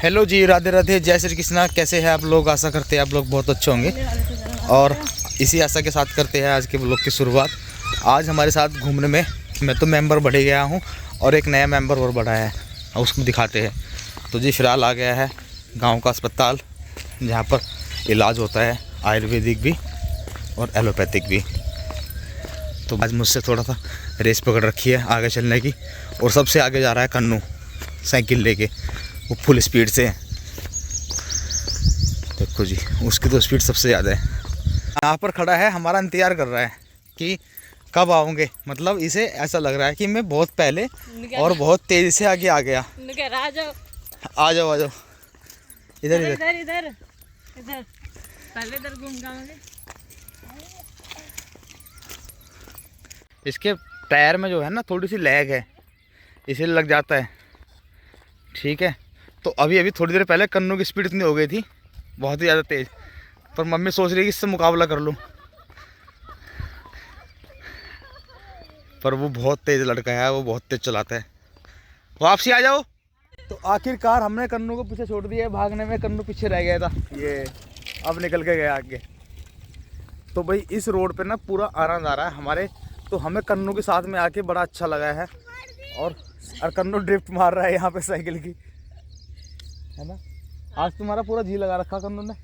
Hello जी, राधे राधे, जय श्री कृष्णा। कैसे हैं आप लोग? आशा करते हैं आप लोग बहुत अच्छे होंगे और इसी आशा के साथ करते हैं आज के ब्लॉग की शुरुआत। आज हमारे साथ घूमने में मैं तो मेंबर बढ़ गया हूं और एक नया मेंबर और बढ़ा है, उसको दिखाते हैं। तो जी फिलहाल आ गया है गांव का अस्पताल जहां पर इलाज होता है, आयुर्वेदिक भी और एलोपैथिक भी। तो आज मुझसे थोड़ा सा रेस पकड़ रखी है आगे चलने की और सबसे आगे जा रहा है कन्नू साइकिल लेके, वो फुल स्पीड से। देखो जी, उसकी तो स्पीड सबसे ज़्यादा है। यहाँ पर खड़ा है, हमारा इंतज़ार कर रहा है कि कब आओगे। मतलब इसे ऐसा लग रहा है कि मैं बहुत पहले और बहुत तेज़ी से आगे आ गया। आ जाओ आ जाओ आ जाओ, इधर इधर इधर इधर इधर, पहले इधर घूम जाओगे। इसके टायर में जो है ना थोड़ी सी लैग है, इसीलिए लग जाता है। ठीक है, तो अभी अभी थोड़ी देर पहले कन्नू की स्पीड इतनी हो गई थी, बहुत ही ज़्यादा तेज़, पर मम्मी सोच रही है कि इससे मुकाबला कर लूँ, पर वो बहुत तेज़ लड़का है, वो बहुत तेज़ चलाता है। वापसी आ जाओ। तो आखिरकार हमने कन्नू को पीछे छोड़ दिया है, भागने में कन्नू पीछे रह गया था, ये अब निकल के गया आगे। तो भाई इस रोड पे ना पूरा आनंद आ रहा है हमारे, तो हमें कन्नू के साथ में आके बड़ा अच्छा लगा है। और कन्नू ड्रिफ्ट मार रहा है यहाँ पे साइकिल की, है ना। आज तुम्हारा पूरा जी लगा रखा कन्नू ने।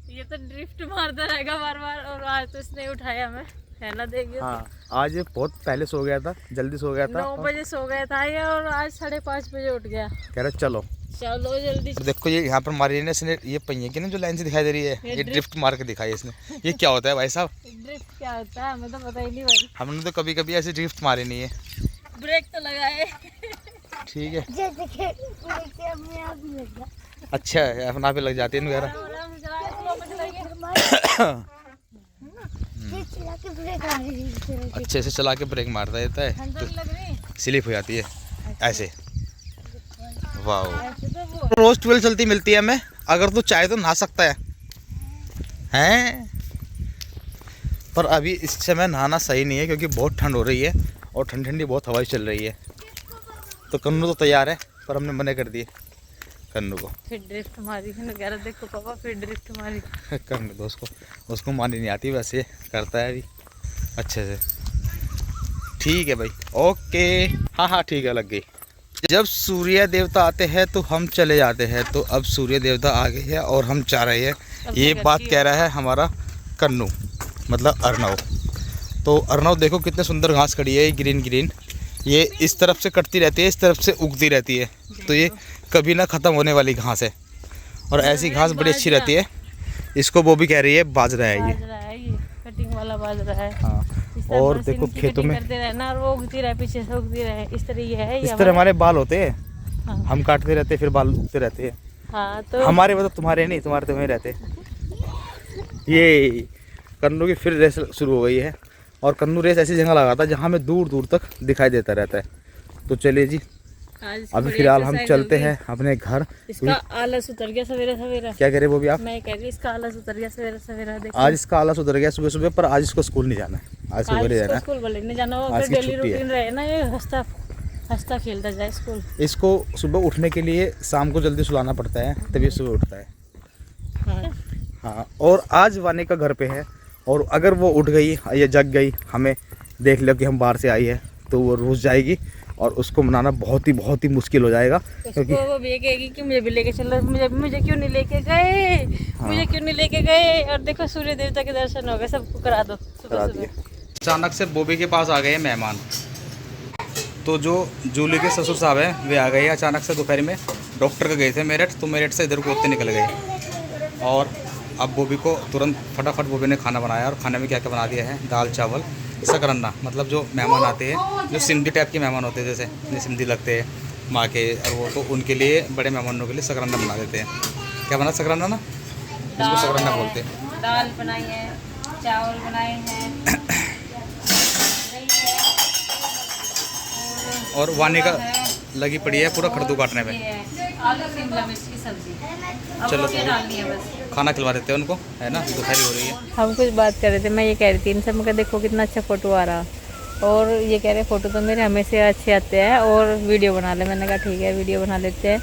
ये तो ड्रिफ्ट मारता रहेगा बार बार, और आज तो इसने उठाया हमें, है ना। देखिए हाँ, आज ये बहुत पहले सो गया था, जल्दी सो गया था, 9 बजे सो गया था ये, और आज 5:30 बजे उठ गया। कह रहे चलो चलो जल्दी। तो देखो ये यहाँ पर मारी ने इसने, ये पहिए की ना जो लाइन से दिखाई दे रही है, ये ड्रिफ्ट मार के दिखाई है इसने। ये क्या होता है भाई साहब? ड्रिफ्ट क्या होता है हमें तो पता ही नहीं भाई। हमने तो कभी कभी ऐसे ड्रिफ्ट मारी नहीं है। ब्रेक तो लगाए। ठीक है, अच्छा है, अपना आप ही लग जाती है वगैरह। अच्छे से चला के ब्रेक मारता रहता है तो स्लिप हो जाती है ऐसे। वाह, रोज 12 चलती मिलती है हमें, अगर तो चाहे तो नहा सकता है हैं। पर अभी इस समय नहाना सही नहीं है क्योंकि बहुत ठंड हो रही है और ठंडी ठंडी बहुत हवाई चल रही है। तो कन्नू तो तैयार है, पर हमने मना कर दिए कन्नू को। फिर ड्रिफ्ट मारी है, देखो पापा, फिर ड्रिफ्ट मारी। करने दो उसको मारनी नहीं आती, वैसे करता है अभी अच्छे से। ठीक है भाई, ओके। हाँ हाँ ठीक है, लग गई। जब सूर्य देवता आते हैं तो हम चले जाते हैं, तो अब सूर्य देवता आ गए हैं और हम जा रहे हैं। ये बात कह रहा है हमारा कन्नू, मतलब अर्नव। तो अर्नव देखो कितने सुंदर घास खड़ी है, ये ग्रीन ग्रीन, ये इस तरफ से कटती रहती है, इस तरफ से उगती रहती है, तो ये कभी ना ख़त्म होने वाली घास है और ऐसी घास बड़ी अच्छी रहती है। इसको वो भी कह रही है बाजरा है ये कटिंग वाला बाजरा है। हाँ, और देखो खेतों में करते रहना और वो उगती रहे, पीछे से उगती रहे, इस तरह ये है। इस तरह हमारे बाल होते हैं। हाँ। हम काटते रहते फिर बाल उगते रहते हैं। हाँ, तो हमारे मतलब तुम्हारे नहीं, तुम्हारे तो वहीं रहते। ये कन्नू की फिर रेस शुरू हो गई है और कन्नू रेस ऐसी जगह लगाता है जहाँ में दूर दूर तक दिखाई देता रहता है। तो चलिए जी, अभी फिलहाल हम चलते हैं अपने घर। इसका आलस उतर गया सवेरा सवेरा। क्या करे वो भी आप? मैं कह रही इसका आलस उतर गया सवेरा सवेरा। आज इसका आलस उतर गया सुबह सुबह, पर आज इसको स्कूल नहीं जाना है, आज सुबह नहीं जाना है। स्कूल बोले नहीं जाना, आज की डेली छुट्टी है। रूटीन रहे ना, ये हंसता खेलता जाए स्कूल। इसको सुबह उठने के लिए शाम को जल्दी सुलाना पड़ता है, तभी सुबह उठता है। हाँ। हाँ, और आज वानी का घर पे है, और अगर वो उठ गई या जग गई, हमें देख लो कि हम बाहर से आई है, तो वो रुस जाएगी और उसको मनाना बहुत ही मुश्किल हो जाएगा। क्योंकि वो भी कहेगी कि मुझे भी लेके चलो, मुझे क्यों नहीं लेके गए। हाँ। मुझे क्यों नहीं लेके गए। और देखो सूर्य देवता के दर्शन हो गए, सबको करा दो सुबह सुबह। अचानक से बॉबी के पास आ गए मेहमान। तो जो जूली के ससुर साहब हैं वे आ गए अचानक से, दोपहर में डॉक्टर के गए थे मेरठ, तो मेरठ से इधर को निकल गए। और अब बॉबी को तुरंत फटाफट बॉबी ने खाना बनाया, और खाने में क्या क्या बना दिया है, दाल चावल सकरन्ना। मतलब जो मेहमान आते हैं, जो सिंधी टाइप के मेहमान होते हैं, जैसे सिंधी लगते हैं माँ के, और वो तो उनके लिए, बड़े मेहमानों के लिए सकरन्ना बना देते हैं। क्या बना सकरन्ना ना, इसको सकरन्ना बोलते हैं। दाल बनाई है, चावल बनाए हैं, और वानी का लगी पड़ी है पूरा खड़दू काटने में। आलू शिमला मिर्च की सब्जी। चलो तो डालनी है बस, खाना खिलवा देते हैं उनको, है ना, दोपहरी हो रही है। हम कुछ बात कर रहे थे, मैं ये कह रही थी इनसे, मैं देखो कितना अच्छा फ़ोटो आ रहा, और ये कह रहे फ़ोटो तो मेरे हमेशा अच्छे आते हैं और वीडियो बना ले। मैंने कहा ठीक है वीडियो बना लेते हैं।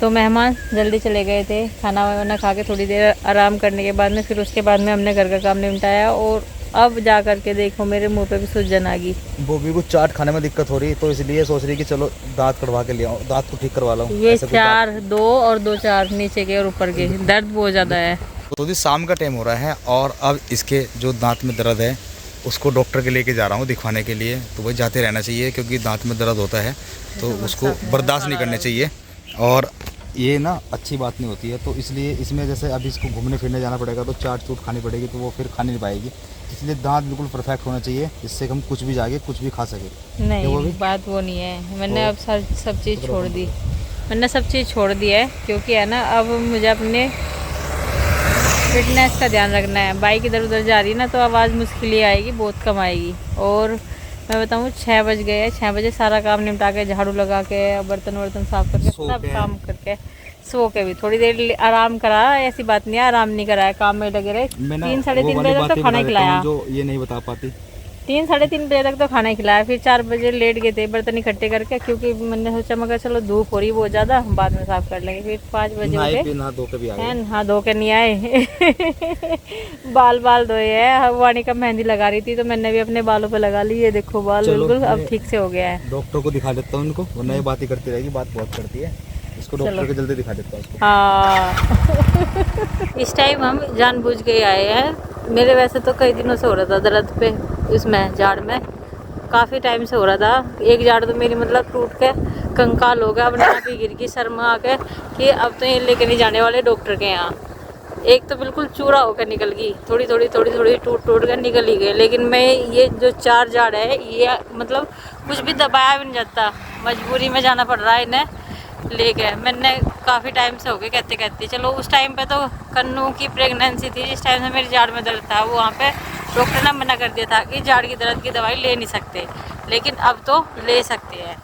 तो मेहमान जल्दी चले गए थे, खाना वाना खा के थोड़ी देर आराम करने के बाद में फिर उसके बाद में हमने घर का काम निपटाया। और अब जा कर के देखो मेरे मुंह पे भी सूजन आ गई। बॉबी को चाट खाने में दिक्कत हो रही, तो इसलिए सोच रही कि चलो दांत कटवा के ले आओ, दांत को ठीक करवा लो। ये 4 2 और 2 4 नीचे के और ऊपर के दर्द बहुत ज़्यादा है। तो जी शाम का टाइम हो रहा है और अब इसके जो दांत में दर्द है उसको डॉक्टर के लेके जा रहा हूँ दिखवाने के लिए। तो वही जाते रहना चाहिए क्योंकि दांत में दर्द होता है तो उसको बर्दाश्त नहीं करने चाहिए और ये ना अच्छी बात नहीं होती है। तो इसलिए इसमें जैसे अभी इसको घूमने फिरने जाना पड़ेगा तो चाट चूट खानी पड़ेगी, तो वो फिर खा नहीं पाएगी। इसलिए दांत बिल्कुल परफेक्ट होना चाहिए, इससे हम कुछ भी जाके कुछ भी खा सके। नहीं बात वो नहीं है, मैंने अब सब चीज़ छोड़ दी। मैंने सब चीज़ छोड़ दी है क्योंकि है ना अब मुझे अपने फिटनेस का ध्यान रखना है। बाइक इधर उधर जा रही है ना तो आवाज़ मुश्किल ही आएगी, बहुत कम आएगी। और मैं बताऊँ 6 बज गए हैं, 6 बजे सारा काम निपटा के झाड़ू लगा के बर्तन वर्तन साफ करके सब काम करके सो के भी थोड़ी देर आराम करा। ऐसी बात नहीं है आराम नहीं करा है, काम में लगे रहे। 3 साढ़े 3 बजे तक तो खाना खिलाया, जो ये नहीं बता पाती 3 साढ़े 3 बजे तक तो खाना खिलाया। फिर 4 बजे लेट गए थे बर्तन इकट्ठे करके क्योंकि मैंने सोचा मगर चलो धूप हो रही बहुत ज़्यादा, बाद में साफ कर लेंगे। फिर 5 बजे उठे, नहा धो के नहीं आए बाल धोए है। वानी का मेहंदी लगा रही थी तो मैंने भी अपने बालों पे लगा ली। ये देखो बाल बिल्कुल अब ठीक से हो गया है। डॉक्टर को दिखा देता हूँ उनको, वरना ये बात ही करती रहेगी, बात बहुत करती है। इसको डॉक्टर को जल्दी दिखा देता हूँ। हाँ इस टाइम हम जानबूझ के आए हैं। मेरे वैसे तो कई दिनों से हो रहा था दर्द पे, इसमें जाड़ में काफ़ी टाइम से हो रहा था। एक जाड़ तो मेरी मतलब टूट के कंकाल हो गया, अपने आप ही गिर गई सर में आके कि अब तो ये लेके नहीं जाने वाले डॉक्टर के यहाँ। एक तो बिल्कुल चूरा होकर निकल गई, थोड़ी टूट कर निकल ही गई। लेकिन मैं ये जो 4 जाड़ है ये मतलब कुछ भी दबाया भी नहीं जाता, मजबूरी में जाना पड़ रहा है इन्हें लेके। मैंने काफ़ी टाइम से हो गए कहते चलो। उस टाइम पे तो कन्नू की प्रेगनेंसी थी, जिस टाइम से मेरी जाड़ में दर्द था वो वहाँ पे डॉक्टर ने मना कर दिया था कि जाड़ की दर्द की दवाई ले नहीं सकते, लेकिन अब तो ले सकते हैं।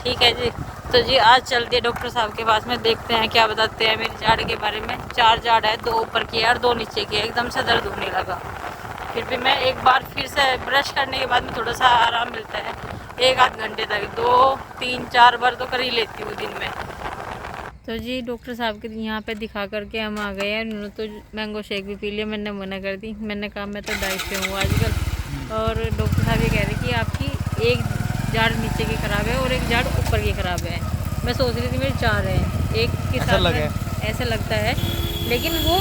ठीक है जी, तो जी आज चलते हैं डॉक्टर साहब के पास में, देखते हैं क्या बताते हैं मेरी जाड़ के बारे में। 4 जाड़ है, 2 ऊपर की है और 2 नीचे की है। एकदम से दर्द होने लगा। फिर भी मैं एक बार फिर से ब्रश करने के बाद में थोड़ा सा आराम मिलता है, 1-8 घंटे तक 2 3 4 बार तो कर ही लेती हूँ दिन में। तो जी डॉक्टर साहब के यहाँ पे दिखा करके हम आ गए हैं। उन्होंने तो मैंगो शेक भी पी लिया, मैंने मना कर दी। मैंने कहा मैं तो डाइट पे हूँ आजकल। और डॉक्टर साहब ये कह रहे कि आपकी एक जाड़ नीचे की ख़राब है और एक जाड़ ऊपर की ख़राब है। मैं सोच रही थी मेरे 4 हैं, एक के साथ ऐसा लगता है, लेकिन वो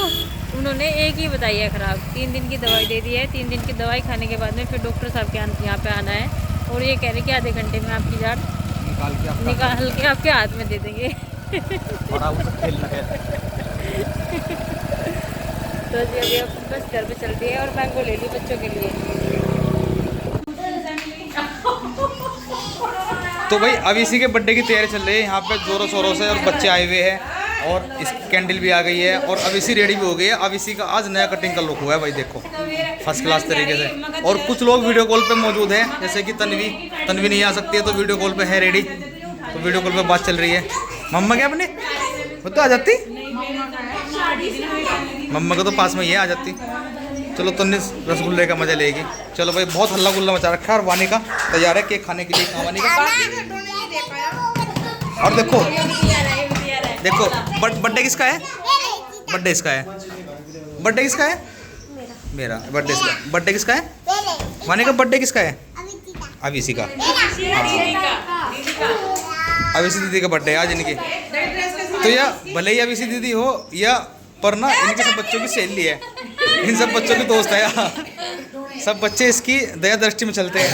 उन्होंने एक ही बताई है ख़राब। 3 दिन की दवाई दे दी है। 3 दिन की दवाई खाने के बाद में फिर डॉक्टर साहब के यहाँ पे आना है और ये कह रहे कि आधे घंटे में आपकी जाड़ निकाल के आपके हाथ में दे देंगे। तो जी अभी अब बस घर पे चलती है और मैंगो ले ली बच्चों के लिए। तो भाई अब इसी के बर्थडे की तैयारी चल रही है यहाँ पे जोरों शोरों से, और बच्चे आए हुए हैं और इस कैंडल भी आ गई है और अब इसी रेडी भी हो गई है। अब इसी का आज नया कटिंग का लुक हुआ है भाई, देखो फर्स्ट क्लास तरीके से। और कुछ लोग वीडियो कॉल पे मौजूद हैं, जैसे कि तन्वी नहीं आ सकती है तो वीडियो कॉल पे है रेडी, तो वीडियो कॉल पे बात चल रही है। मम्मा क्या अपने वो तो आ जाती, मम्मा को तो पास में ही आ जाती। चलो तन्वी रसगुल्ले का मजा लेगी। चलो भाई बहुत हल्ला गुल्ला मचा रखा है और वानी का तैयार है केक खाने के लिए। वानी का और देखो बर्थडे किसका है? बर्थडे इसका है। बर्थडे किसका है? मेरा। बर्थडे किसका है? वानी का बर्थडे किसका है? अब इसी का। अब इसी दीदी का बर्थडे है आज इनकी। तो या भले ही अब इसी दीदी हो या पर ना इनके सब बच्चों की सहेली है, इन सब बच्चों की दोस्त है यार। सब बच्चे इसकी दया दृष्टि में चलते हैं।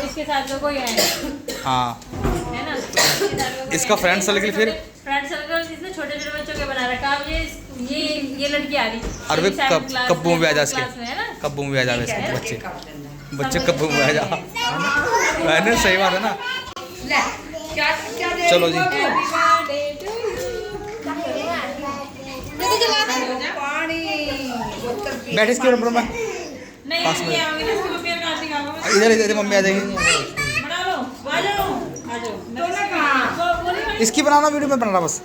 इसके साथ तो कोई है। हाँ है ना, इसका फ्रेंड सर्कल, फिर फ्रेंड सर्कल इसने छोटे छोटे बच्चों के बना रखा है। ये लड़की आ रही और वे कब्बू में भी आ जा, इसके कब्बू में भी आ जा इसके बच्चे कब्बू में आ जा। मैंने सही बात है ना। चलो जी बैठ इसके ऊपर में पास में इधर मम्मी आ जाएगी। इसकी बनाना वीडियो में बना रहा बस।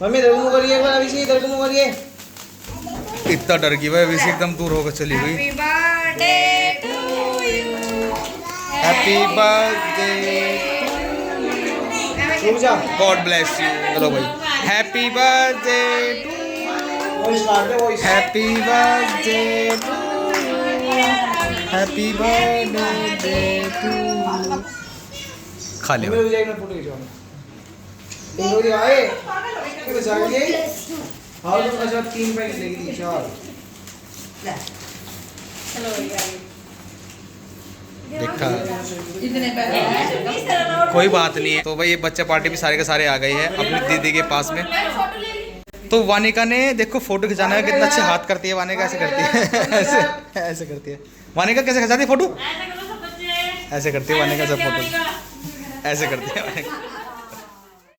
मम्मी इधर को करिए, एक बार अभी इधर को करिए। इतना डर गई भाई, अभी से एकदम दूर होकर चली हुई। Happy birthday God bless you. चलो भाई, happy birthday to, happy birthday to, happy birthday to. खा ले देखा, कोई बात नहीं है। तो भाई ये बच्चा पार्टी भी सारे के सारे आ गए हैं अपनी दीदी के पास में। तो वानिका ने देखो फोटो खिंचाने का कितना अच्छे हाथ करती है। वानिका ऐसे करती है, ऐसे ऐसे करती है। वानिका कैसे खिंचाती है फोटो? ऐसे करती है वानिका सब फोटो, ऐसे करती है वानिका।